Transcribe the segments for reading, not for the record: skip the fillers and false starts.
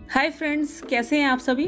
Hi friends, कैसे हैं आप सभी।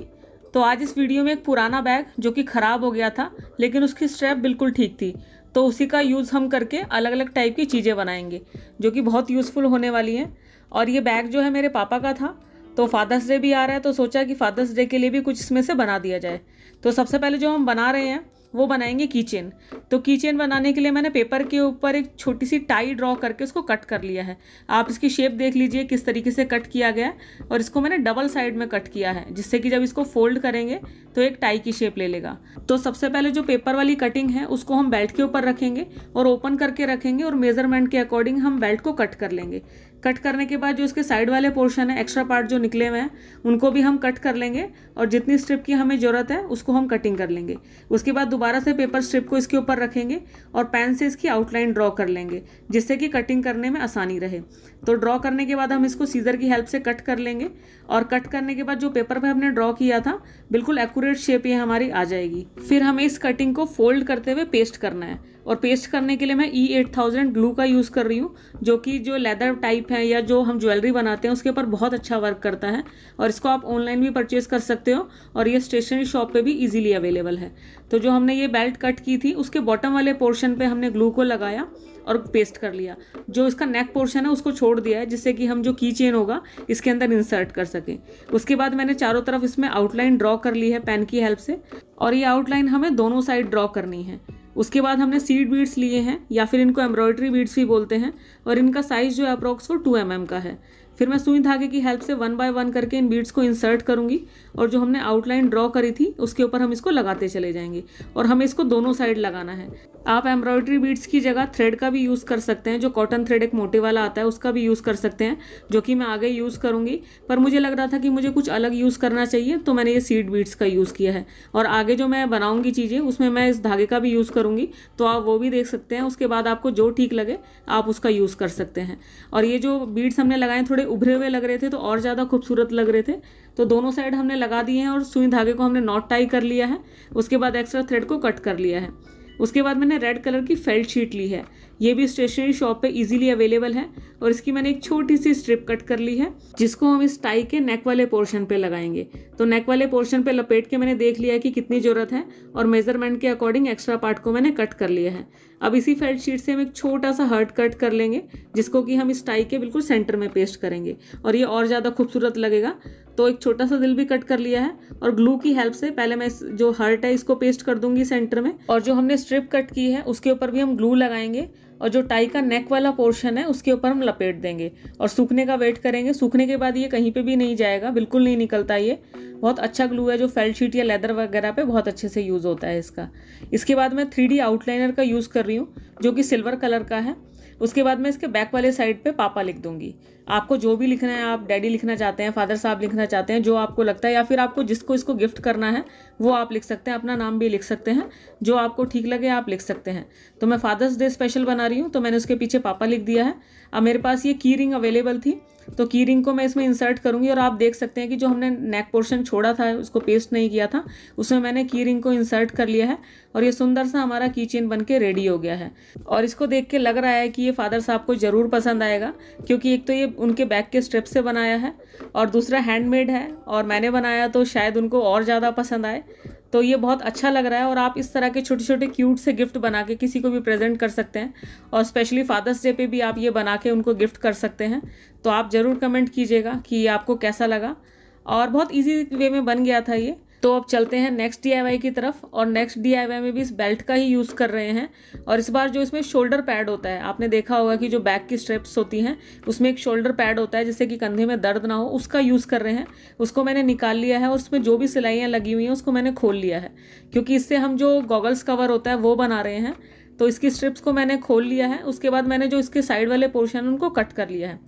तो आज इस वीडियो में एक पुराना बैग जो कि ख़राब हो गया था लेकिन उसकी स्ट्रैप बिल्कुल ठीक थी, तो उसी का यूज़ हम करके अलग अलग टाइप की चीज़ें बनाएंगे जो कि बहुत यूज़फुल होने वाली हैं। और ये बैग जो है मेरे पापा का था, तो फादर्स डे भी आ रहा है तो सोचा कि फादर्स डे के लिए भी कुछ इसमें से बना दिया जाए। तो सबसे पहले जो हम बना रहे हैं वो बनाएंगे की चेन। तो की चेन बनाने के लिए मैंने पेपर के ऊपर एक छोटी सी टाई ड्रॉ करके उसको कट कर लिया है। आप इसकी शेप देख लीजिए किस तरीके से कट किया गया है। और इसको मैंने डबल साइड में कट किया है जिससे कि जब इसको फोल्ड करेंगे तो एक टाई की शेप ले लेगा। तो सबसे पहले जो पेपर वाली कटिंग है उसको हम बेल्ट के ऊपर रखेंगे और ओपन करके रखेंगे और मेजरमेंट के अकॉर्डिंग हम बेल्ट को कट कर लेंगे। कट करने के बाद जो इसके साइड वाले पोर्शन है, एक्स्ट्रा पार्ट जो निकले हुए हैं, उनको भी हम कट कर लेंगे और जितनी स्ट्रिप की हमें ज़रूरत है उसको हम कटिंग कर लेंगे। उसके बाद दोबारा से पेपर स्ट्रिप को इसके ऊपर रखेंगे और पेन से इसकी आउटलाइन ड्रॉ कर लेंगे जिससे कि कटिंग करने में आसानी रहे। तो ड्रॉ करने के बाद हम इसको सीजर की हेल्प से कट कर लेंगे और कट करने के बाद जो पेपर पे हमने ड्रॉ किया था बिल्कुल एक्यूरेट शेप ये हमारी आ जाएगी। फिर हमें इस कटिंग को फोल्ड करते हुए पेस्ट करना है और पेस्ट करने के लिए मैं E8000 ग्लू का यूज़ कर रही हूँ जो कि जो लेदर टाइप है या जो हम ज्वेलरी बनाते हैं उसके ऊपर बहुत अच्छा वर्क करता है। और इसको आप ऑनलाइन भी परचेज कर सकते हो और ये स्टेशनरी शॉप पे भी इजीली अवेलेबल है। तो जो हमने ये बेल्ट कट की थी उसके बॉटम वाले पोर्शन पे हमने ग्लू को लगाया और पेस्ट कर लिया। जो इसका नेक पोर्शन है उसको छोड़ दिया है जिससे कि हम जो की चेन होगा इसके अंदर इंसर्ट कर सकें। उसके बाद मैंने चारों तरफ इसमें आउटलाइन ड्रॉ कर ली है पेन की हेल्प से और ये आउटलाइन हमें दोनों साइड ड्रॉ करनी है। उसके बाद हमने सीड बीड्स लिए हैं या फिर इनको एम्ब्रॉयडरी बीड्स भी बोलते हैं और इनका साइज़ जो है अप्रॉक्स वो 2 mm का है। फिर मैं सुई धागे की हेल्प से 1 बाय 1 करके इन बीड्स को इंसर्ट करूंगी और जो हमने आउटलाइन ड्रॉ करी थी उसके ऊपर हम इसको लगाते चले जाएंगे और हमें इसको दोनों साइड लगाना है। आप एम्ब्रॉयडरी बीड्स की जगह थ्रेड का भी यूज़ कर सकते हैं, जो कॉटन थ्रेड एक मोटे वाला आता है उसका भी यूज़ कर सकते हैं, जो कि मैं आगे यूज़ करूँगी। पर मुझे लग रहा था कि मुझे कुछ अलग यूज़ करना चाहिए तो मैंने ये सीड बीड्स का यूज़ किया है और आगे जो मैं बनाऊँगी चीज़ें उसमें मैं इस धागे का भी यूज़ करूँगी, तो आप वो भी देख सकते हैं। उसके बाद आपको जो ठीक लगे आप उसका यूज़ कर सकते हैं। और ये जो बीड्स हमने लगाए थोड़े उभरे हुए लग रहे थे तो और ज़्यादा खूबसूरत लग रहे थे, तो दोनों साइड हमने लगा दिए हैं और सुई धागे को हमने नॉट टाई कर लिया है। उसके बाद एक्स्ट्रा थ्रेड को कट कर लिया है। उसके बाद मैंने रेड कलर की फेल्ट शीट ली है, ये भी स्टेशनरी शॉप पे इजीली अवेलेबल है और इसकी मैंने एक छोटी सी स्ट्रिप कट कर ली है जिसको हम इस टाई के नेक वाले पोर्शन पे लगाएंगे। तो नेक वाले पोर्शन पे लपेट के मैंने देख लिया है कि कितनी ज़रूरत है और मेजरमेंट के अकॉर्डिंग एक्स्ट्रा पार्ट को मैंने कट कर लिया है। अब इसी फेल्ट शीट से हम एक छोटा सा हार्ट कट कर लेंगे जिसको कि हम इस टाई के बिल्कुल सेंटर में पेस्ट करेंगे और ये और ज़्यादा खूबसूरत लगेगा। तो एक छोटा सा दिल भी कट कर लिया है और ग्लू की हेल्प से पहले मैं जो हार्ट है इसको पेस्ट कर दूंगी सेंटर में और जो हमने स्ट्रिप कट की है उसके ऊपर भी हम ग्लू लगाएंगे और जो टाई का नेक वाला पोर्शन है उसके ऊपर हम लपेट देंगे और सूखने का वेट करेंगे। सूखने के बाद ये कहीं पे भी नहीं जाएगा, बिल्कुल नहीं निकलता। ये बहुत अच्छा ग्लू है जो फेल्ट शीट या लेदर वगैरह पे बहुत अच्छे से यूज़ होता है इसका। इसके बाद मैं 3D आउटलाइनर का यूज़ कर रही हूँ जो कि सिल्वर कलर का है। उसके बाद मैं इसके बैक वाले साइड पे पापा लिख दूंगी। आपको जो भी लिखना है, आप डैडी लिखना चाहते हैं, फादर साहब लिखना चाहते हैं, जो आपको लगता है, या फिर आपको जिसको इसको गिफ्ट करना है वो आप लिख सकते हैं, अपना नाम भी लिख सकते हैं, जो आपको ठीक लगे आप लिख सकते हैं। तो मैं फादर्स डे स्पेशल बना रही हूँ तो मैंने उसके पीछे पापा लिख दिया है। अब मेरे पास ये की रिंग अवेलेबल थी तो की रिंग को मैं इसमें इंसर्ट करूंगी और आप देख सकते हैं कि जो हमने नेक पोर्शन छोड़ा था उसको पेस्ट नहीं किया था उसमें मैंने की रिंग को इंसर्ट कर लिया है और ये सुंदर सा हमारा की चेन बन के रेडी हो गया है। और इसको देख के लग रहा है कि ये फादर साहब को ज़रूर पसंद आएगा क्योंकि एक तो ये उनके बैक के स्ट्रिप से बनाया है और दूसरा हैंडमेड है और मैंने बनाया तो शायद उनको और ज़्यादा पसंद आए। तो ये बहुत अच्छा लग रहा है और आप इस तरह के छोटे छोटे क्यूट से गिफ्ट बना के किसी को भी प्रेजेंट कर सकते हैं और स्पेशली फादर्स डे पे भी आप ये बना के उनको गिफ्ट कर सकते हैं। तो आप ज़रूर कमेंट कीजिएगा कि आपको कैसा लगा और बहुत इजी वे में बन गया था ये। तो अब चलते हैं नेक्स्ट DIY की तरफ और नेक्स्ट DIY में भी इस बेल्ट का ही यूज़ कर रहे हैं और इस बार जो इसमें शोल्डर पैड होता है, आपने देखा होगा कि जो बैक की स्ट्रिप्स होती हैं उसमें एक शोल्डर पैड होता है जिससे कि कंधे में दर्द ना हो, उसका यूज़ कर रहे हैं। उसको मैंने निकाल लिया है और उसमें जो भी सिलाइयाँ लगी हुई हैं उसको मैंने खोल लिया है क्योंकि इससे हम जो गॉगल्स कवर होता है वो बना रहे हैं। तो इसकी स्ट्रिप्स को मैंने खोल लिया है। उसके बाद मैंने जो इसके साइड वाले पोर्शन उनको कट कर लिया है।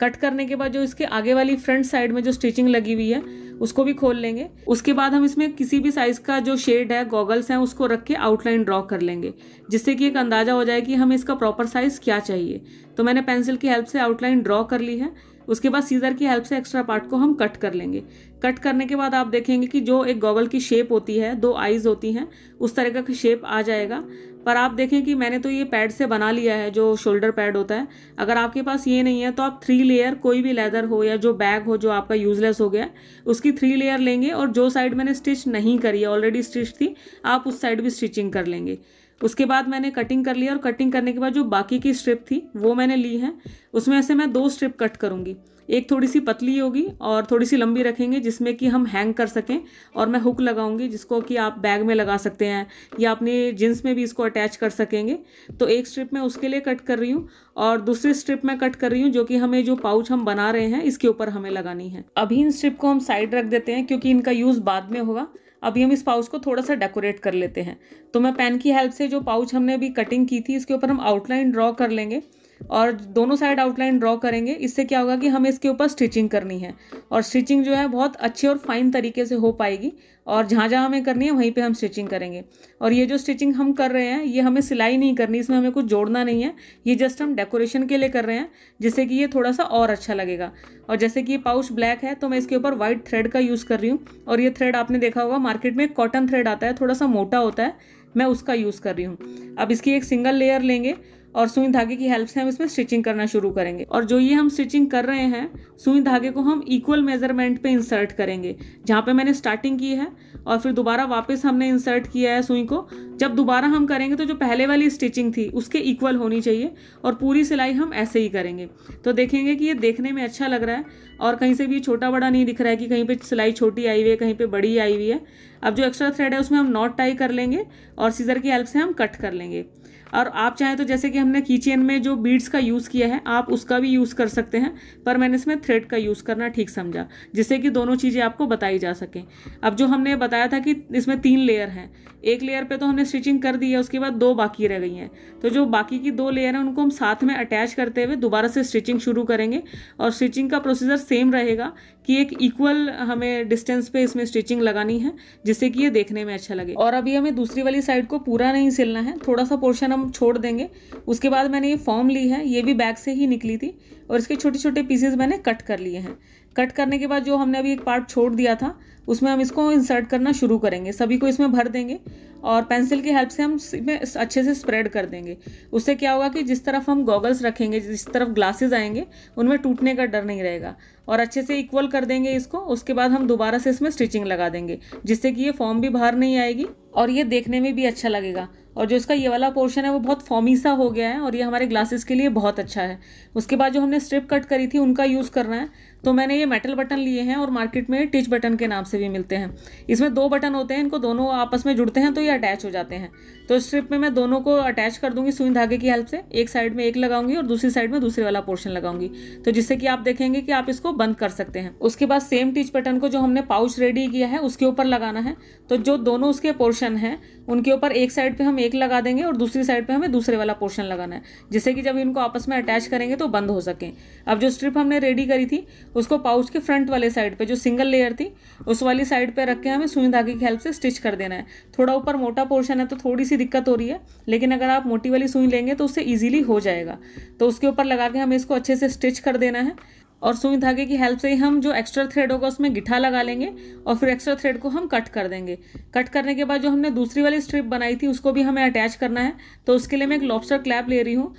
कट करने के बाद जो इसके आगे वाली फ्रंट साइड में जो स्टिचिंग लगी हुई है उसको भी खोल लेंगे। उसके बाद हम इसमें किसी भी साइज का जो शेड है, गॉगल्स हैं, उसको रख के आउटलाइन ड्रॉ कर लेंगे जिससे कि एक अंदाजा हो जाए कि हमें इसका प्रॉपर साइज क्या चाहिए। तो मैंने पेंसिल की हेल्प से आउटलाइन ड्रॉ कर ली है उसके बाद सीजर की हेल्प से एक्स्ट्रा पार्ट को हम कट कर लेंगे। कट करने के बाद आप देखेंगे कि जो एक गॉगल की शेप होती है, 2 आईज होती हैं, उस तरह का शेप आ जाएगा। पर आप देखें कि मैंने तो ये पैड से बना लिया है, जो शोल्डर पैड होता है। अगर आपके पास ये नहीं है तो आप 3 लेयर कोई भी लेदर हो या जो बैग हो जो आपका यूजलेस हो गया, उसकी 3 लेयर लेंगे और जो साइड मैंने स्टिच नहीं करी है, ऑलरेडी स्टिच थी, आप उस साइड भी स्टिचिंग कर लेंगे। उसके बाद मैंने कटिंग कर लिया और कटिंग करने के बाद जो बाकी की स्ट्रिप थी वो मैंने ली है। उसमें से मैं 2 स्ट्रिप कट करूँगी, एक थोड़ी सी पतली होगी और थोड़ी सी लंबी रखेंगे जिसमें कि हम हैंग कर सकें, और मैं हुक लगाऊंगी जिसको कि आप बैग में लगा सकते हैं या अपनी जींस में भी इसको अटैच कर सकेंगे। तो एक स्ट्रिप मैं उसके लिए कट कर रही हूँ और दूसरी स्ट्रिप मैं कट कर रही हूँ जो कि हमें जो पाउच हम बना रहे हैं इसके ऊपर हमें लगानी है। अभी इन स्ट्रिप को हम साइड रख देते हैं क्योंकि इनका यूज़ बाद में होगा। अभी हम इस पाउच को थोड़ा सा डेकोरेट कर लेते हैं। तो मैं पेन की हेल्प से जो पाउच हमने अभी कटिंग की थी इसके ऊपर हम आउटलाइन ड्रॉ कर लेंगे और दोनों साइड आउटलाइन ड्रॉ करेंगे। इससे क्या होगा कि हमें इसके ऊपर स्टिचिंग करनी है और स्टिचिंग जो है बहुत अच्छी और फाइन तरीके से हो पाएगी, और जहाँ जहाँ हमें करनी है वहीं पे हम स्टिचिंग करेंगे। और ये जो स्टिचिंग हम कर रहे हैं ये हमें सिलाई नहीं करनी, इसमें हमें कुछ जोड़ना नहीं है, ये जस्ट हम डेकोरेशन के लिए कर रहे हैं जिससे कि ये थोड़ा सा और अच्छा लगेगा। और जैसे कि ये पाउच ब्लैक है तो मैं इसके ऊपर व्हाइट थ्रेड का यूज़ कर रही हूँ, और ये थ्रेड आपने देखा होगा मार्केट में कॉटन थ्रेड आता है, थोड़ा सा मोटा होता है, मैं उसका यूज़ कर रही हूँ। अब इसकी एक सिंगल लेयर लेंगे और सुई धागे की हेल्प से हम इसमें स्टिचिंग करना शुरू करेंगे। और जो ये हम स्टिचिंग कर रहे हैं सुई धागे को हम इक्वल मेजरमेंट पे इंसर्ट करेंगे, जहाँ पे मैंने स्टार्टिंग की है और फिर दोबारा वापस हमने इंसर्ट किया है सुई को। जब दोबारा हम करेंगे तो जो पहले वाली स्टिचिंग थी उसके इक्वल होनी चाहिए, और पूरी सिलाई हम ऐसे ही करेंगे। तो देखेंगे कि ये देखने में अच्छा लग रहा है और कहीं से भी छोटा बड़ा नहीं दिख रहा है कि कहीं पे सिलाई छोटी आई हुई है, कहीं पे बड़ी आई हुई है। अब जो एक्स्ट्रा थ्रेड है उसमें हम नॉट टाई कर लेंगे और सीजर की हेल्प से हम कट कर लेंगे। और आप चाहें तो जैसे कि हमने कीचेन में जो बीड्स का यूज़ किया है आप उसका भी यूज़ कर सकते हैं, पर मैंने इसमें थ्रेड का यूज़ करना ठीक समझा जिससे कि दोनों चीज़ें आपको बताई जा सकें। अब जो हमने बताया था कि इसमें 3 लेयर हैं, एक लेयर पे तो हमने स्टिचिंग कर दी है, उसके बाद 2 बाकी रह गई हैं। तो जो बाकी की 2 लेयर हैं उनको हम साथ में अटैच करते हुए दोबारा से स्टिचिंग शुरू करेंगे। और स्टिचिंग का प्रोसीजर सेम रहेगा कि एक इक्वल हमें डिस्टेंस पे इसमें स्टिचिंग लगानी है जिससे कि ये देखने में अच्छा लगे। और अभी हमें दूसरी वाली साइड को पूरा नहीं सिलना है, थोड़ा सा पोर्शन हम छोड़ देंगे। उसके बाद मैंने ये फॉर्म ली है, ये भी बैग से ही निकली थी, और इसके छोटे छोटे पीसेस मैंने कट कर लिए हैं। कट करने के बाद जो हमने अभी एक पार्ट छोड़ दिया था उसमें हम इसको इंसर्ट करना शुरू करेंगे, सभी को इसमें भर देंगे और पेंसिल की हेल्प से हम इसमें अच्छे से स्प्रेड कर देंगे। उससे क्या होगा कि जिस तरफ हम गॉगल्स रखेंगे, जिस तरफ ग्लासेस आएंगे, उनमें टूटने का डर नहीं रहेगा। और अच्छे से इक्वल कर देंगे इसको। उसके बाद हम दोबारा से इसमें स्टिचिंग लगा देंगे जिससे कि ये फॉर्म भी बाहर नहीं आएगी और ये देखने में भी अच्छा लगेगा। और जो इसका ये वाला पोर्शन है वो बहुत फॉर्मी सा हो गया है और ये हमारे ग्लासेस के लिए बहुत अच्छा है। उसके बाद जो हमने स्ट्रिप कट करी थी उनका यूज़ करना है, तो मैंने ये मेटल बटन लिए हैं और मार्केट में टिच बटन के नाम से भी मिलते हैं। इसमें 2 बटन होते हैं, इनको दोनों आपस में जुड़ते हैं तो ये अटैच हो जाते हैं। तो स्ट्रिप में मैं दोनों को अटैच कर दूंगी सुई धागे की हेल्प से, एक साइड में एक लगाऊंगी और दूसरी साइड में दूसरे वाला पोर्शन लगाऊंगी, तो जिससे कि आप देखेंगे कि आप इसको बंद कर सकते हैं। उसके बाद सेम टिच बटन को जो हमने पाउच रेडी किया है उसके ऊपर लगाना है। तो जो दोनों उसके पोर्शन हैं उनके ऊपर एक साइड पे हम एक लगा देंगे और दूसरी साइड पे हमें दूसरे वाला पोर्शन लगाना है, जिससे कि जब इनको आपस में अटैच करेंगे तो बंद हो सकें। अब जो स्ट्रिप हमने रेडी करी थी उसको पाउच के फ्रंट वाले साइड पे जो सिंगल लेयर थी उस वाली साइड पे रख के हमें सुई धागे की हेल्प से स्टिच कर देना है। थोड़ा ऊपर मोटा पोर्शन है तो थोड़ी सी दिक्कत हो रही है, लेकिन अगर आप मोटी वाली सुई लेंगे तो उससे ईजिली हो जाएगा। तो उसके ऊपर लगा के हमें इसको अच्छे से स्टिच कर देना है और सुई धागे की हेल्प से ही हम जो एक्स्ट्रा थ्रेड होगा उसमें गिठा लगा लेंगे और फिर एक्स्ट्रा थ्रेड को हम कट कर देंगे। कट करने के बाद जो हमने दूसरी वाली स्ट्रिप बनाई थी उसको भी हमें अटैच करना है। तो उसके लिए मैं एक लॉबस्टर क्लैप ले रही हूँ।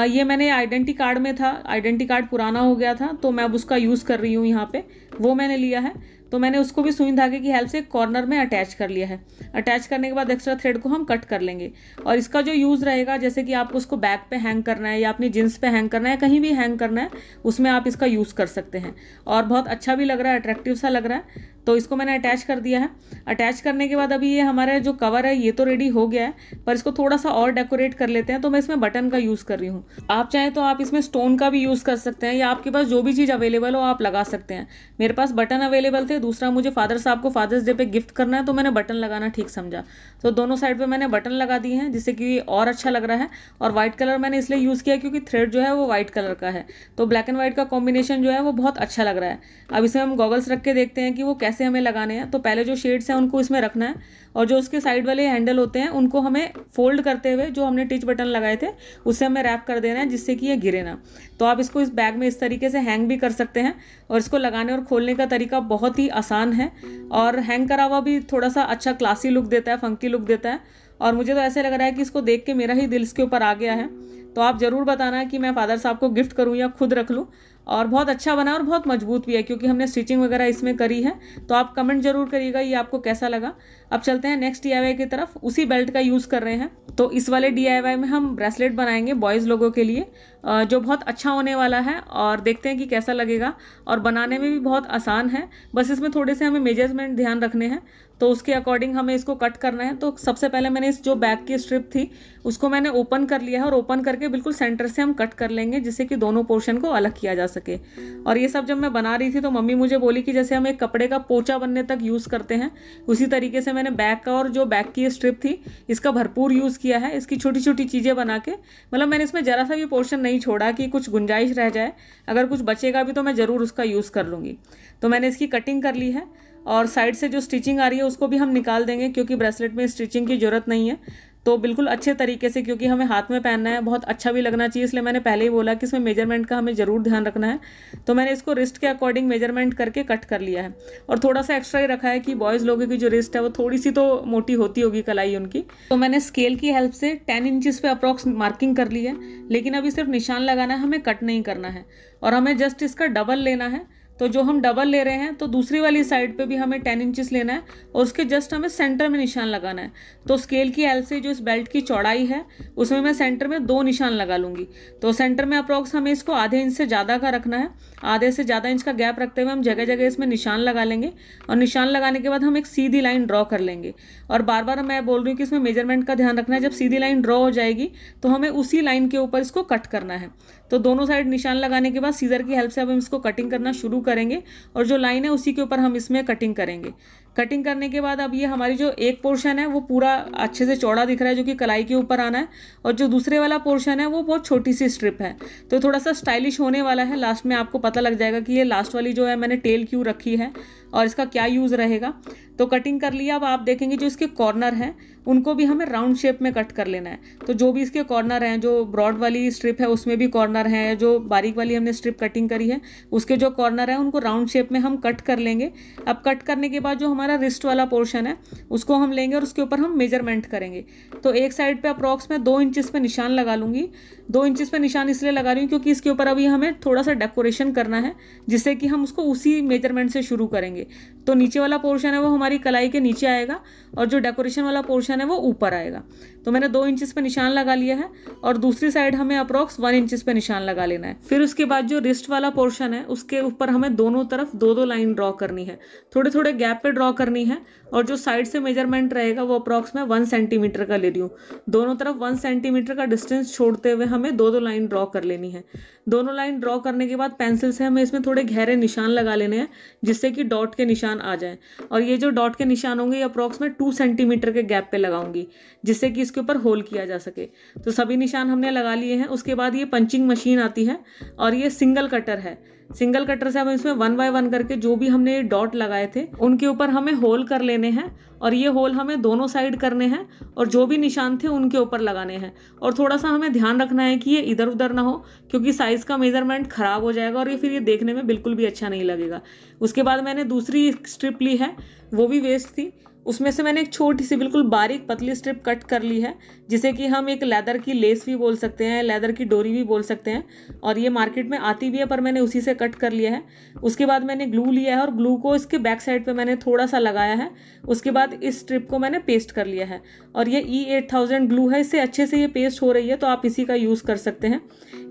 ये मैंने आइडेंटी कार्ड में था, आइडेंटी कार्ड पुराना हो गया था तो मैं अब उसका यूज़ कर रही हूँ यहाँ पे, वो मैंने लिया है। तो मैंने उसको भी सुई धागे की हेल्प से कॉर्नर में अटैच कर लिया है। अटैच करने के बाद एक्स्ट्रा थ्रेड को हम कट कर लेंगे और इसका जो यूज़ रहेगा, जैसे कि आपको उसको बैग पे हैंग करना है या अपनी जींस पे हैंग करना है, कहीं भी हैंग करना है, उसमें आप इसका यूज़ कर सकते हैं और बहुत अच्छा भी लग रहा है, अट्रैक्टिव सा लग रहा है। तो इसको मैंने अटैच कर दिया है। अटैच करने के बाद अभी ये हमारा जो कवर है ये तो रेडी हो गया है, पर इसको थोड़ा सा और डेकोरेट कर लेते हैं। तो मैं इसमें बटन का यूज़ कर रही हूँ। आप चाहें तो आप इसमें स्टोन का भी यूज़ कर सकते हैं या आपके पास जो भी चीज़ अवेलेबल हो आप लगा सकते हैं। मेरे पास बटन अवेलेबल थे, दूसरा मुझे फादर साहब को फादर्स डे पे गिफ्ट करना है तो मैंने बटन लगाना ठीक समझा। तो दोनों साइड पे मैंने बटन लगा दिए हैं जिससे कि और अच्छा लग रहा है। और व्हाइट कलर मैंने इसलिए यूज़ किया क्योंकि थ्रेड जो है वो व्हाइट कलर का है, तो ब्लैक एंड व्हाइट का कॉम्बिनेशन जो है वो बहुत अच्छा लग रहा है। अब इसमें हम गॉगल्स रख के देखते हैं कि वो कैसे कैसे हमें लगाने हैं। तो पहले जो शेड्स हैं उनको इसमें रखना है और जो उसके साइड वाले हैंडल होते हैं उनको हमें फोल्ड करते हुए जो हमने टिच बटन लगाए थे उससे हमें रैप कर देना है, जिससे कि ये गिरे ना। तो आप इसको इस बैग में इस तरीके से हैंग भी कर सकते हैं और इसको लगाने और खोलने का तरीका बहुत ही आसान है और हैंग करा हुआ भी थोड़ा सा अच्छा क्लासी लुक देता है, फंकी लुक देता है। और मुझे तो ऐसे लग रहा है कि इसको देख के मेरा ही दिल इसके ऊपर आ गया है। तो आप ज़रूर बताना कि मैं फादर साहब को गिफ्ट करूँ या खुद रख लूँ। और बहुत अच्छा बना और बहुत मजबूत भी है क्योंकि हमने स्टिचिंग वगैरह इसमें करी है। तो आप कमेंट जरूर करिएगा ये आपको कैसा लगा। अब चलते हैं नेक्स्ट DIY की तरफ। उसी बेल्ट का यूज़ कर रहे हैं। तो इस वाले DIY में हम ब्रेसलेट बनाएंगे बॉयज़ लोगों के लिए, जो बहुत अच्छा होने वाला है और देखते हैं कि कैसा लगेगा। और बनाने में भी बहुत आसान है, बस इसमें थोड़े से हमें मेजरमेंट ध्यान रखने हैं। तो उसके अकॉर्डिंग हमें इसको कट करना है। तो सबसे पहले मैंने इस जो बैक की स्ट्रिप थी उसको मैंने ओपन कर लिया है और ओपन करके बिल्कुल सेंटर से हम कट कर लेंगे, जिससे कि दोनों पोर्शन को अलग किया जा सके। और ये सब जब मैं बना रही थी तो मम्मी मुझे बोली कि जैसे हम एक कपड़े का पोंछा बनने तक यूज़ करते हैं, उसी तरीके से मैंने बैक का और जो बैक की स्ट्रिप थी इसका भरपूर यूज़ किया है। इसकी छोटी छोटी चीज़ें बना के, मतलब मैंने इसमें ज़रा सा भी पोर्शन नहीं छोड़ा कि कुछ गुंजाइश रह जाए। अगर कुछ बचेगा भी तो मैं ज़रूर उसका यूज़ कर लूँगी। तो मैंने इसकी कटिंग कर ली है और साइड से जो स्टिचिंग आ रही है उसको भी हम निकाल देंगे क्योंकि ब्रेसलेट में स्टिचिंग की ज़रूरत नहीं है। तो बिल्कुल अच्छे तरीके से, क्योंकि हमें हाथ में पहनना है, बहुत अच्छा भी लगना चाहिए, इसलिए मैंने पहले ही बोला कि इसमें मेजरमेंट का हमें ज़रूर ध्यान रखना है। तो मैंने इसको रिस्ट के अकॉर्डिंग मेजरमेंट करके कट कर लिया है और थोड़ा सा एक्स्ट्रा ही रखा है कि बॉयज़ लोगों की जो रिस्ट है वो थोड़ी सी तो मोटी होती होगी कलाई उनकी। तो मैंने स्केल की हेल्प से 10 इंचज़ पे अप्रॉक्स मार्किंग कर ली है, लेकिन अभी सिर्फ निशान लगाना है, हमें कट नहीं करना है। और हमें जस्ट इसका डबल लेना है। तो जो हम डबल ले रहे हैं तो दूसरी वाली साइड पे भी हमें 10 इंचेस लेना है और उसके जस्ट हमें सेंटर में निशान लगाना है। तो स्केल की हेल्प से जो इस बेल्ट की चौड़ाई है उसमें मैं सेंटर में 2 निशान लगा लूँगी। तो सेंटर में अप्रॉक्स हमें इसको आधे इंच से ज़्यादा का रखना है। आधे से ज़्यादा इंच का गैप रखते हुए हम जगह जगह इसमें निशान लगा लेंगे और निशान लगाने के बाद हम एक सीधी लाइन ड्रॉ कर लेंगे। और बार बार मैं बोल रही हूँ कि इसमें मेजरमेंट का ध्यान रखना है। जब सीधी लाइन ड्रॉ हो जाएगी तो हमें उसी लाइन के ऊपर इसको कट करना है। तो दोनों साइड निशान लगाने के बाद सीजर की हेल्प से अब हम इसको कटिंग करना शुरू करेंगे और जो लाइन है उसी के ऊपर हम इसमें कटिंग करेंगे। कटिंग करने के बाद अब ये हमारी जो एक पोर्शन है वो पूरा अच्छे से चौड़ा दिख रहा है, जो कि कलाई के ऊपर आना है, और जो दूसरे वाला पोर्शन है वो बहुत छोटी सी स्ट्रिप है। तो थोड़ा सा स्टाइलिश होने वाला है। लास्ट में आपको पता लग जाएगा कि ये लास्ट वाली जो है मैंने टेल क्यों रखी है और इसका क्या यूज़ रहेगा। तो कटिंग कर लिया। अब आप देखेंगे जो इसके कॉर्नर हैं उनको भी हमें राउंड शेप में कट कर लेना है। तो जो भी इसके कॉर्नर हैं, जो ब्रॉड वाली स्ट्रिप है उसमें भी कॉर्नर हैं, जो बारीक वाली हमने स्ट्रिप कटिंग करी है उसके जो कॉर्नर हैं उनको राउंड शेप में हम कट कर लेंगे। अब कट करने के बाद जो हमारा रिस्ट वाला पोर्शन है उसको हम लेंगे और उसके ऊपर हम मेजरमेंट करेंगे। तो एक साइड पे अप्रॉक्स में 2 इंचेस पे निशान लगा लूँगी। 2 इंचेस पे निशान इसलिए लगा रही हूँ क्योंकि इसके ऊपर अभी हमें थोड़ा सा डेकोरेशन करना है, जिससे कि हम उसको उसी मेजरमेंट से शुरू करेंगे। तो नीचे वाला पोर्शन है वो हमारी कलाई के नीचे आएगा और जो डेकोरेशन वाला पोर्शन है वो ऊपर आएगा। तो मैंने 2 इंचेस पे निशान लगा लिया है और दूसरी साइड हमें अप्रॉक्स 1 इंचेस पे निशान लगा लेना है। फिर उसके बाद जो रिस्ट वाला पोर्शन है उसके ऊपर हमें दोनों तरफ 2-2 लाइन ड्रॉ करनी है, थोड़े थोड़े गैप पे ड्रॉ करनी है। और जो साइड से मेजरमेंट रहेगा वो अप्रॉक्स में 1 सेंटीमीटर का ले रही हूँ। दोनों तरफ 1 सेंटीमीटर का डिस्टेंस छोड़ते हुए हमें 2-2 लाइन ड्रॉ कर लेनी है। दोनों लाइन ड्रॉ करने के बाद पेंसिल से हमें इसमें थोड़े गहरे निशान लगा लेने हैं, जिससे कि डॉट के निशान आ जाएं। और ये जो डॉट के निशान होंगे ये अप्रॉक्स में 2 सेंटीमीटर के गैप पे लगाऊंगी, जिससे कि इसके ऊपर होल किया जा सके। तो सभी निशान हमने लगा लिए हैं। उसके बाद ये पंचिंग मशीन आती है और ये सिंगल कटर है। सिंगल कटर से हम इसमें 1 बाय 1 करके जो भी हमने डॉट लगाए थे उनके ऊपर हमें होल कर लेने हैं और ये होल हमें दोनों साइड करने हैं और जो भी निशान थे उनके ऊपर लगाने हैं। और थोड़ा सा हमें ध्यान रखना है कि ये इधर उधर ना हो, क्योंकि साइज़ का मेजरमेंट खराब हो जाएगा और ये फिर ये देखने में बिल्कुल भी अच्छा नहीं लगेगा। उसके बाद मैंने दूसरी स्ट्रिप ली है, वो भी वेस्ट थी। उसमें से मैंने एक छोटी सी बिल्कुल बारीक पतली स्ट्रिप कट कर ली है, जिसे कि हम एक लेदर की लेस भी बोल सकते हैं, लेदर की डोरी भी बोल सकते हैं। और ये मार्केट में आती भी है, पर मैंने उसी से कट कर लिया है। उसके बाद मैंने ग्लू लिया है और ग्लू को इसके बैक साइड पे मैंने थोड़ा सा लगाया है। उसके बाद इस स्ट्रिप को मैंने पेस्ट कर लिया है और ये E8000 ग्लू है, इससे अच्छे से ये पेस्ट हो रही है, तो आप इसी का यूज़ कर सकते हैं।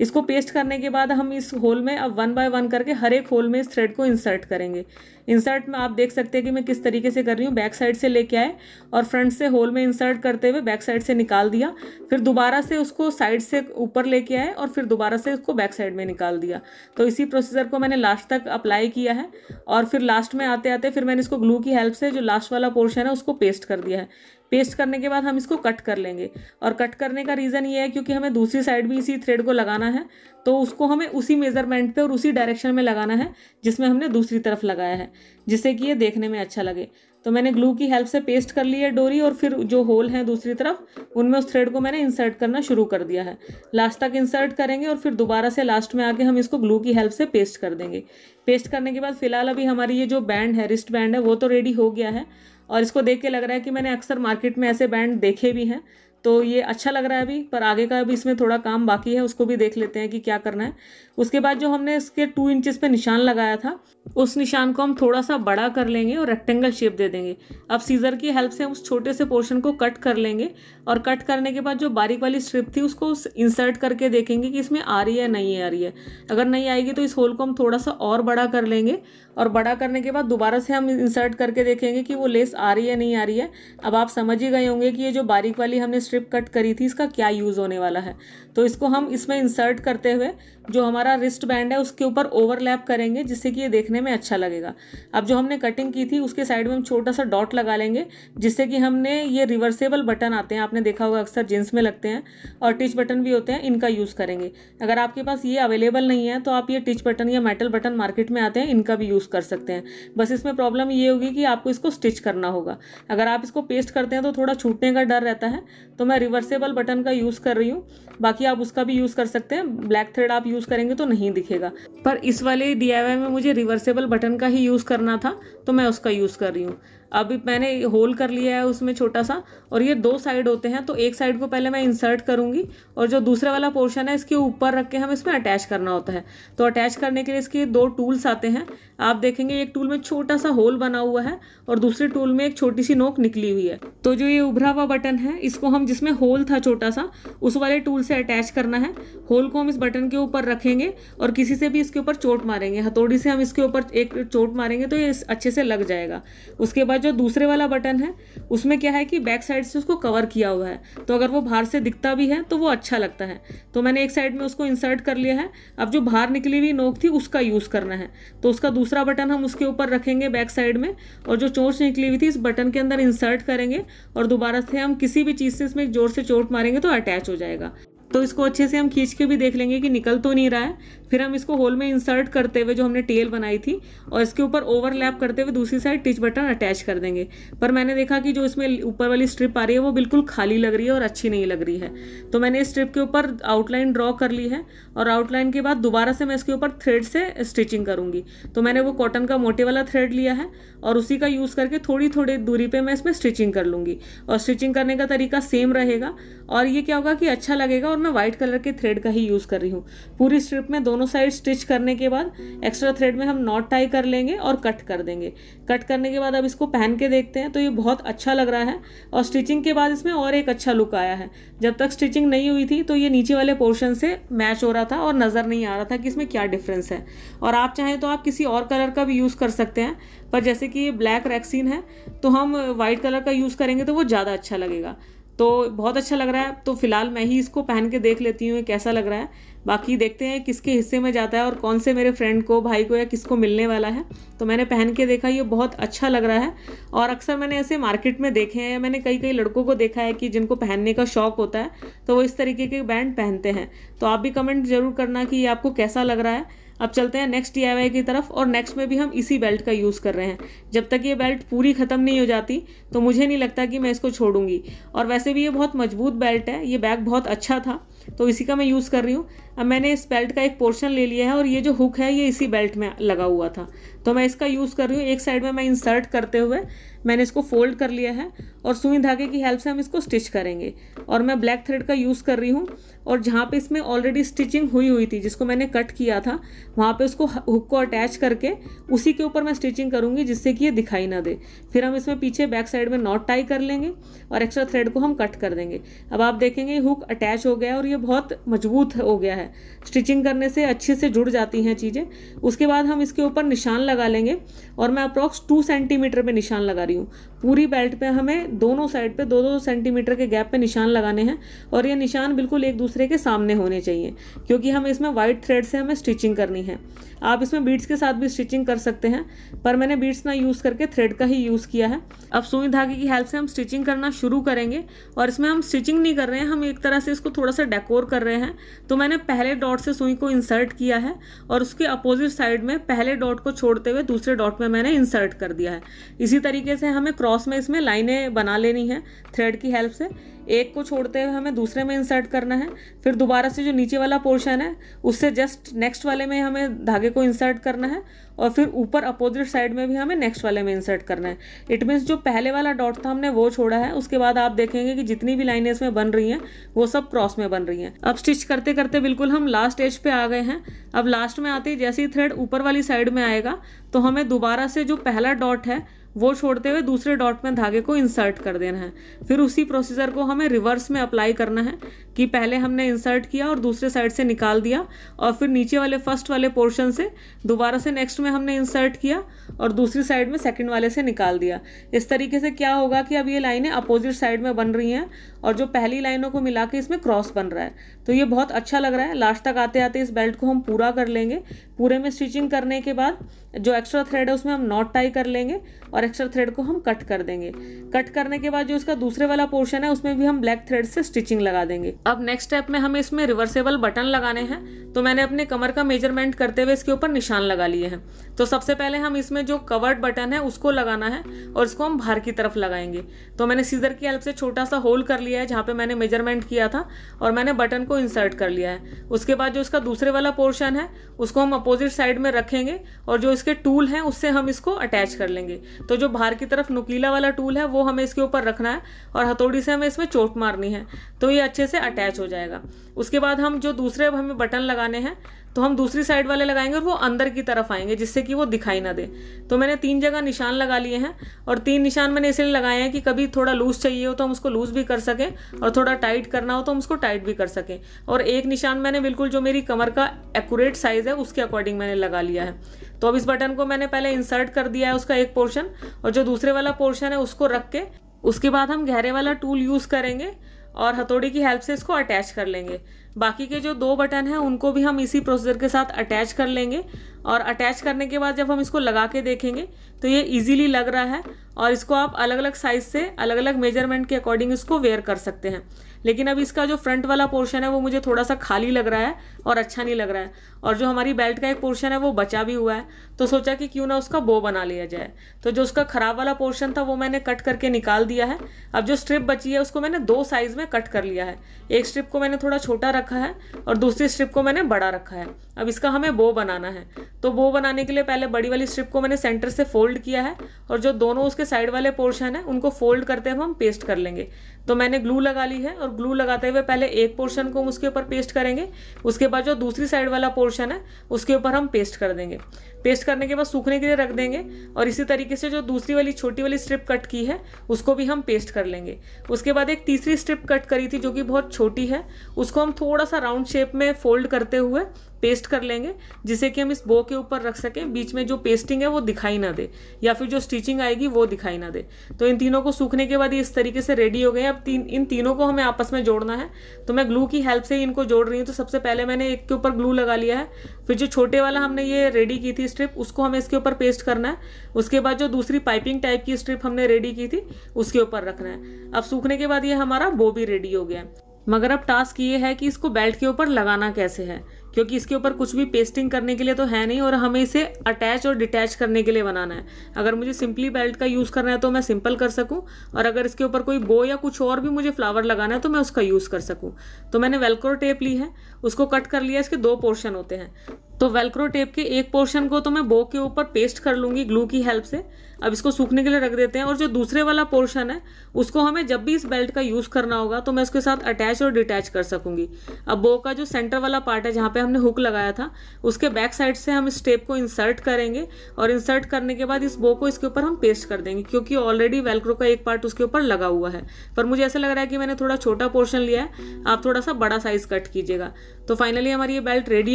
इसको पेस्ट करने के बाद हम इस होल में अब 1 बाय 1 करके हर एक होल में इस थ्रेड को इंसर्ट करेंगे। इंसर्ट में आप देख सकते हैं कि मैं किस तरीके से कर रही हूँ। बैक साइड से लेके आए और फ्रंट से होल में इंसर्ट करते हुए बैक साइड से निकाल दिया, फिर दोबारा से उसको साइड से ऊपर लेके आए और फिर दोबारा से उसको बैक साइड में निकाल दिया। तो इसी प्रोसीजर को मैंने लास्ट तक अप्लाई किया है और फिर लास्ट में आते आते फिर मैंने इसको ग्लू की हेल्प से जो लास्ट वाला पोर्शन है उसको पेस्ट कर दिया है। पेस्ट करने के बाद हम इसको कट कर लेंगे, और कट करने का रीज़न ये है क्योंकि हमें दूसरी साइड भी इसी थ्रेड को लगाना है, तो उसको हमें उसी मेज़रमेंट पे और उसी डायरेक्शन में लगाना है जिसमें हमने दूसरी तरफ लगाया है, जिससे कि ये देखने में अच्छा लगे। तो मैंने ग्लू की हेल्प से पेस्ट कर ली है डोरी, और फिर जो होल हैं दूसरी तरफ उनमें उस थ्रेड को मैंने इंसर्ट करना शुरू कर दिया है। लास्ट तक इंसर्ट करेंगे और फिर दोबारा से लास्ट में आके हम इसको ग्लू की हेल्प से पेस्ट कर देंगे। पेस्ट करने के बाद फिलहाल अभी हमारी ये जो बैंड है, रिस्ट बैंड है, वो तो रेडी हो गया है, और इसको देख के लग रहा है कि मैंने अक्सर मार्केट में ऐसे बैंड देखे भी हैं, तो ये अच्छा लग रहा है अभी। पर आगे का अभी इसमें थोड़ा काम बाकी है, उसको भी देख लेते हैं कि क्या करना है। उसके बाद जो हमने इसके 2 इंचेस पे निशान लगाया था, उस निशान को हम थोड़ा सा बड़ा कर लेंगे और रेक्टेंगल शेप दे देंगे। अब सीजर की हेल्प से हम उस छोटे से पोर्शन को कट कर लेंगे, और कट करने के बाद जो बारीक वाली स्ट्रिप थी उसको इंसर्ट करके देखेंगे कि इसमें आ रही है नहीं आ रही है। अगर नहीं आएगी तो इस होल को हम थोड़ा सा और बड़ा कर लेंगे, और बड़ा करने के बाद दोबारा से हम इंसर्ट करके देखेंगे कि वो लेस आ रही है नहीं आ रही है। अब आप समझ ही गए होंगे कि ये जो बारीक वाली हमने स्ट्रिप कट करी थी इसका क्या यूज़ होने वाला है। तो इसको हम इसमें इंसर्ट करते हुए जो हमारा रिस्ट बैंड है उसके ऊपर ओवरलैप करेंगे, जिससे कि ये देखने में अच्छा लगेगा। अब जो हमने कटिंग की थी उसके साइड में हम छोटा सा डॉट लगा लेंगे, जिससे कि हमने ये रिवर्सेबल बटन आते हैं, आपने देखा होगा अक्सर जींस में लगते हैं, और टिच बटन भी होते हैं, इनका यूज़ करेंगे। अगर आपके पास ये अवेलेबल नहीं है तो आप ये टिच बटन या मेटल बटन मार्केट में आते हैं, इनका भी यूज़ कर सकते हैं। बस इसमें प्रॉब्लम ये होगी कि आपको इसको स्टिच करना होगा। अगर आप इसको पेस्ट करते हैं तो थोड़ा छूटने का डर रहता है, तो मैं रिवर्सेबल बटन का यूज़ कर रही हूँ। बाकी आप उसका भी यूज़ कर सकते हैं, ब्लैक थ्रेड आप यूज़ करेंगे तो नहीं दिखेगा, पर इस वाले DIY में मुझे रिवर्सेबल बटन का ही यूज़ करना था, तो मैं उसका यूज़ कर रही हूँ। अभी मैंने होल कर लिया है उसमें छोटा सा, और ये 2 साइड होते हैं, तो एक साइड को पहले मैं इंसर्ट करूँगी, और जो दूसरा वाला पोर्शन है इसके ऊपर रख के हम इसमें अटैच करना होता है। तो अटैच करने के लिए इसके 2 टूल्स आते हैं। आप देखेंगे एक टूल में छोटा सा होल बना हुआ है, और दूसरे टूल में एक छोटी सी नोक निकली हुई है। तो जो ये उभरा हुआ बटन है इसको हम, जिसमें होल था छोटा सा, उस वाले टूल से अटैच करना है। होल को हम इस बटन के ऊपर रखेंगे और किसी से भी इसके ऊपर चोट मारेंगे, हथौड़ी से हम इसके ऊपर एक चोट मारेंगे तो ये अच्छे से लग जाएगा। उसके बाद जो दूसरे वाला बटन है उसमें क्या है कि बैक साइड से उसको कवर किया हुआ है, तो अगर वो बाहर से दिखता भी है तो वो अच्छा लगता है। तो मैंने एक साइड में उसको इंसर्ट कर लिया है। अब जो बाहर निकली हुई नोक थी उसका यूज़ करना है, तो उसका दूसरा बटन हम उसके ऊपर रखेंगे बैक साइड में, और जो चोंच निकली हुई थी इस बटन के अंदर इंसर्ट करेंगे, और दोबारा से हम किसी भी चीज़ से इसमें जोर से चोट मारेंगे तो अटैच हो जाएगा। तो इसको अच्छे से हम खींच के भी देख लेंगे कि निकल तो नहीं रहा है। फिर हम इसको होल में इंसर्ट करते हुए जो हमने टेल बनाई थी, और इसके ऊपर ओवरलैप करते हुए दूसरी साइड टिच बटन अटैच कर देंगे। पर मैंने देखा कि जो इसमें ऊपर वाली स्ट्रिप आ रही है वो बिल्कुल खाली लग रही है और अच्छी नहीं लग रही है, तो मैंने इस स्ट्रिप के ऊपर आउटलाइन ड्रॉ कर ली है, और आउटलाइन के बाद दोबारा से मैं इसके ऊपर थ्रेड से स्टिचिंग करूँगी। तो मैंने वो कॉटन का मोटे वाला थ्रेड लिया है, और उसी का यूज़ करके थोड़ी थोड़ी दूरी पर मैं इसमें स्टिचिंग कर लूँगी, और स्टिचिंग करने का तरीका सेम रहेगा। और ये क्या होगा कि अच्छा लगेगा, और मैं व्हाइट कलर के थ्रेड का ही यूज़ कर रही हूँ। पूरी स्ट्रिप में दोनों साइड स्टिच करने के बाद एक्स्ट्रा थ्रेड में हम नॉट टाई कर लेंगे और कट कर देंगे। कट करने के बाद अब इसको पहन के देखते हैं, तो ये बहुत अच्छा लग रहा है, और स्टिचिंग के बाद इसमें और एक अच्छा लुक आया है। जब तक स्टिचिंग नहीं हुई थी तो ये नीचे वाले पोर्शन से मैच हो रहा था और नज़र नहीं आ रहा था कि इसमें क्या डिफरेंस है। और आप चाहें तो आप किसी और कलर का भी यूज़ कर सकते हैं, पर जैसे कि ये ब्लैक रेक्सीन है तो हम वाइट कलर का यूज़ करेंगे तो वो ज़्यादा अच्छा लगेगा। तो बहुत अच्छा लग रहा है, तो फिलहाल मैं ही इसको पहन के देख लेती हूँ कैसा लग रहा है। बाकी देखते हैं किसके हिस्से में जाता है और कौन से मेरे फ्रेंड को, भाई को या किसको मिलने वाला है। तो मैंने पहन के देखा, ये बहुत अच्छा लग रहा है। और अक्सर मैंने ऐसे मार्केट में देखे हैं, मैंने कई लड़कों को देखा है कि जिनको पहनने का शौक़ होता है तो वो इस तरीके के बैंड पहनते हैं। तो आप भी कमेंट ज़रूर करना कि ये आपको कैसा लग रहा है। अब चलते हैं नेक्स्ट DIY की तरफ, और नेक्स्ट में भी हम इसी बेल्ट का यूज़ कर रहे हैं। जब तक ये बेल्ट पूरी ख़त्म नहीं हो जाती तो मुझे नहीं लगता कि मैं इसको छोड़ूंगी। और वैसे भी ये बहुत मजबूत बेल्ट है, ये बैग बहुत अच्छा था, तो इसी का मैं यूज़ कर रही हूँ। अब मैंने इस बेल्ट का एक पोर्शन ले लिया है, और ये जो हुक है ये इसी बेल्ट में लगा हुआ था, तो मैं इसका यूज़ कर रही हूँ। एक साइड में मैं इंसर्ट करते हुए मैंने इसको फोल्ड कर लिया है, और सुई धागे की हेल्प से हम इसको स्टिच करेंगे। और मैं ब्लैक थ्रेड का यूज़ कर रही हूँ, और जहाँ पे इसमें ऑलरेडी स्टिचिंग हुई थी, जिसको मैंने कट किया था, वहाँ पे उसको हुक को अटैच करके उसी के ऊपर मैं स्टिचिंग करूँगी, जिससे कि ये दिखाई ना दे। फिर हम इसमें पीछे बैक साइड में नॉट टाई कर लेंगे, और एक्स्ट्रा थ्रेड को हम कट कर देंगे। अब आप देखेंगे हुक अटैच हो गया, और ये बहुत मजबूत हो गया है। स्टिचिंग करने से अच्छे से जुड़ जाती हैं चीज़ें। उसके बाद हम इसके ऊपर निशान लगा लेंगे, और मैं अप्रॉक्स 2 सेंटीमीटर पे निशान लगा रही हूँ। पूरी बेल्ट पे हमें दोनों साइड पे 2-2 सेंटीमीटर के गैप पे निशान लगाने हैं, और ये निशान बिल्कुल एक दूसरे के सामने होने चाहिए, क्योंकि हमें इसमें वाइट थ्रेड से हमें स्टिचिंग करनी है। आप इसमें बीड्स के साथ भी स्टिचिंग कर सकते हैं, पर मैंने बीड्स ना यूज़ करके थ्रेड का ही यूज़ किया है। अब सुई धागे की हेल्प से हम स्टिचिंग करना शुरू करेंगे, और इसमें हम स्टिचिंग नहीं कर रहे हैं, हम एक तरह से इसको थोड़ा सा डेकोर कर रहे हैं। तो मैंने पहले डॉट से सुई को इंसर्ट किया है और उसके अपोजिट साइड में पहले डॉट को छोड़ते हुए दूसरे डॉट में मैंने इंसर्ट कर दिया है। इसी तरीके से हमें क्रॉस में इसमें लाइनें बना लेनी है थ्रेड की हेल्प से। एक को छोड़ते हुए हमें दूसरे में इंसर्ट करना है, फिर दोबारा से जो नीचे वाला पोर्शन है उससे जस्ट नेक्स्ट वाले में हमें धागे को इंसर्ट करना है, और फिर ऊपर अपोजिट साइड में भी हमें नेक्स्ट वाले में इंसर्ट करना है। इट मीन्स जो पहले वाला डॉट था हमने वो छोड़ा है। उसके बाद आप देखेंगे कि जितनी भी लाइनें इसमें बन रही हैं वो सब क्रॉस में बन रही हैं। अब स्टिच करते करते बिल्कुल हम लास्ट एज पे आ गए हैं। अब लास्ट में आते ही जैसे ही थ्रेड ऊपर वाली साइड में आएगा तो हमें दोबारा से जो पहला डॉट है वो छोड़ते हुए दूसरे डॉट में धागे को इंसर्ट कर देना है। फिर उसी प्रोसीजर को हमें रिवर्स में अप्लाई करना है कि पहले हमने इंसर्ट किया और दूसरे साइड से निकाल दिया, और फिर नीचे वाले फर्स्ट वाले पोर्शन से दोबारा से नेक्स्ट में हमने इंसर्ट किया और दूसरी साइड में सेकंड वाले से निकाल दिया। इस तरीके से क्या होगा कि अब ये लाइनें अपोजिट साइड में बन रही हैं और जो पहली लाइनों को मिला के इसमें क्रॉस बन रहा है। तो ये बहुत अच्छा लग रहा है। लास्ट तक आते आते इस बेल्ट को हम पूरा कर लेंगे। पूरे में स्टिचिंग करने के बाद जो एक्स्ट्रा थ्रेड है उसमें हम नॉट टाई कर लेंगे और एक्स्ट्रा थ्रेड को हम कट कर देंगे। कट करने के बाद जो इसका दूसरे वाला पोर्शन है उसमें भी हम ब्लैक थ्रेड से स्टिचिंग लगा देंगे। अब नेक्स्ट स्टेप में हमें इसमें रिवर्सेबल बटन लगाने हैं। तो मैंने अपने कमर का मेजरमेंट करते हुए इसके ऊपर निशान लगा लिए हैं। तो सबसे पहले हम इसमें जो कवर्ड बटन है उसको लगाना है और इसको हम बाहर की तरफ लगाएंगे। तो मैंने सीजर की हेल्प से छोटा सा होल कर लिया है जहाँ पे मैंने मेजरमेंट किया था, और मैंने बटन को इंसर्ट कर लिया है। उसके बाद जो इसका दूसरे वाला पोर्शन है उसको हम अपोजिट साइड में रखेंगे और जो इसके टूल हैं उससे हम इसको अटैच कर लेंगे। तो जो बाहर की तरफ नुकीला वाला टूल है वो हमें इसके ऊपर रखना है और हथौड़ी से हमें इसमें चोट मारनी है, तो ये अच्छे से अटैच हो जाएगा। उसके बाद हम जो दूसरे हमें बटन लगाने हैं तो हम दूसरी साइड वाले लगाएंगे और वो अंदर की तरफ आएंगे जिससे कि वो दिखाई ना दे। तो मैंने 3 जगह निशान लगा लिए हैं, और 3 निशान मैंने इसलिए लगाए हैं कि कभी थोड़ा लूज चाहिए हो तो हम उसको लूज भी कर सकें और थोड़ा टाइट करना हो तो हम उसको टाइट भी कर सकें। और एक निशान मैंने बिल्कुल जो मेरी कमर का एक्यूरेट साइज है उसके अकॉर्डिंग मैंने लगा लिया है। तो अब इस बटन को मैंने पहले इंसर्ट कर दिया है उसका एक पोर्शन, और जो दूसरे वाला पोर्शन है उसको रख के उसके बाद हम गहरे वाला टूल यूज़ करेंगे और हथौड़ी की हेल्प से इसको अटैच कर लेंगे। बाकी के जो 2 बटन हैं उनको भी हम इसी प्रोसीजर के साथ अटैच कर लेंगे, और अटैच करने के बाद जब हम इसको लगा के देखेंगे तो ये इजीली लग रहा है, और इसको आप अलग अलग साइज से अलग अलग मेजरमेंट के अकॉर्डिंग इसको वेयर कर सकते हैं। लेकिन अब इसका जो फ्रंट वाला पोर्शन है वो मुझे थोड़ा सा खाली लग रहा है और अच्छा नहीं लग रहा है, और जो हमारी बेल्ट का एक पोर्शन है वो बचा भी हुआ है, तो सोचा कि क्यों ना उसका बो बना लिया जाए। तो जो उसका खराब वाला पोर्शन था वो मैंने कट करके निकाल दिया है। अब जो स्ट्रिप बची है उसको मैंने 2 साइज में कट कर लिया है। एक स्ट्रिप को मैंने थोड़ा छोटा रखा है और दूसरी स्ट्रिप को मैंने बड़ा रखा है। अब इसका हमें बो बनाना है। तो बो बनाने के लिए पहले बड़ी वाली स्ट्रिप को मैंने सेंटर से फोल्ड किया है, और जो दोनों उसके साइड वाले पोर्शन है उनको फोल्ड करते हुए हम पेस्ट कर लेंगे। तो मैंने ग्लू लगा ली है, और ग्लू लगाते हुए पहले एक पोर्शन को हम उसके ऊपर पेस्ट करेंगे, उसके बाद जो दूसरी साइड वाला पोर्शन है उसके ऊपर हम पेस्ट कर देंगे। पेस्ट करने के बाद सूखने के लिए रख देंगे, और इसी तरीके से जो दूसरी वाली छोटी वाली स्ट्रिप कट की है उसको भी हम पेस्ट कर लेंगे। उसके बाद एक तीसरी स्ट्रिप कट करी थी जो कि बहुत छोटी है, उसको हम थोड़ा सा राउंड शेप में फोल्ड करते हुए पेस्ट कर लेंगे, जिससे कि हम इस बो के ऊपर रख सकें, बीच में जो पेस्टिंग है वो दिखाई ना दे, या फिर जो स्टिचिंग आएगी वो दिखाई ना दे। तो इन तीनों को सूखने के बाद ये इस तरीके से रेडी हो गए। अब इन तीनों को हमें आपस में जोड़ना है, तो मैं ग्लू की हेल्प से ही इनको जोड़ रही हूँ। तो सबसे पहले मैंने एक के ऊपर ग्लू लगा लिया है, फिर जो छोटे वाला हमने ये रेडी की थी स्ट्रिप उसको हमें इसके ऊपर पेस्ट करना है। उसके बाद जो दूसरी पाइपिंग टाइप की स्ट्रिप हमने रेडी की थी उसके ऊपर रखना है। अब सूखने के बाद ये हमारा बो भी रेडी हो गया। मगर अब टास्क ये है कि इसको बेल्ट के ऊपर लगाना कैसे है, क्योंकि इसके ऊपर कुछ भी पेस्टिंग करने के लिए तो है नहीं, और हमें इसे अटैच और डिटैच करने के लिए बनाना है। अगर मुझे सिंपली बेल्ट का यूज़ करना है तो मैं सिंपल कर सकूं, और अगर इसके ऊपर कोई बो या कुछ और भी मुझे फ्लावर लगाना है तो मैं उसका यूज़ कर सकूं। तो मैंने वेलक्रो टेप ली है, उसको कट कर लिया। इसके 2 पोर्शन होते हैं, तो वेलक्रो टेप के एक पोर्शन को तो मैं बो के ऊपर पेस्ट कर लूँगी ग्लू की हेल्प से। अब इसको सूखने के लिए रख देते हैं, और जो दूसरे वाला पोर्शन है उसको हमें जब भी इस बेल्ट का यूज़ करना होगा तो मैं उसके साथ अटैच और डिटैच कर सकूँगी। अब बो का जो सेंटर वाला पार्ट है जहाँ पे हमने हुक लगाया था उसके बैक साइड से हम इस टेप को इंसर्ट करेंगे, और इंसर्ट करने के बाद इस बो को इसके ऊपर हम पेस्ट कर देंगे, क्योंकि ऑलरेडी वेलक्रो का एक पार्ट उसके ऊपर लगा हुआ है। पर मुझे ऐसा लग रहा है कि मैंने थोड़ा छोटा पोर्शन लिया है, आप थोड़ा सा बड़ा साइज कट कीजिएगा। तो फाइनली हमारी ये बेल्ट रेडी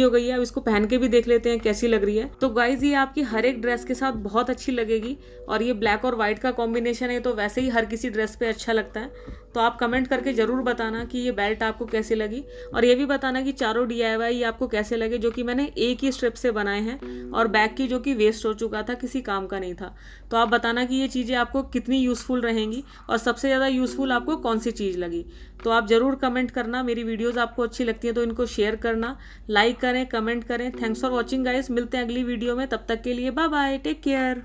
हो गई है। अब इसको पहन के के भी देख लेते हैं कैसी लग रही है। तो गाइज ये आपकी हर एक ड्रेस के साथ बहुत अच्छी लगेगी और ये ब्लैक और व्हाइट का कॉम्बिनेशन है तो वैसे ही हर किसी ड्रेस पे अच्छा लगता है। तो आप कमेंट करके ज़रूर बताना कि ये बेल्ट आपको कैसी लगी और ये भी बताना कि चारों DIY आपको कैसे लगे, जो कि मैंने एक ही स्ट्रिप से बनाए हैं और बैग की जो कि वेस्ट हो चुका था, किसी काम का नहीं था। तो आप बताना कि ये चीज़ें आपको कितनी यूज़फुल रहेंगी और सबसे ज़्यादा यूज़फुल आपको कौन सी चीज़ लगी। तो आप ज़रूर कमेंट करना। मेरी वीडियोज़ आपको अच्छी लगती है तो इनको शेयर करना, लाइक करें, कमेंट करें। थैंक्स फॉर वॉचिंग गाइस, मिलते हैं अगली वीडियो में। तब तक के लिए बाय बाय, टेक केयर।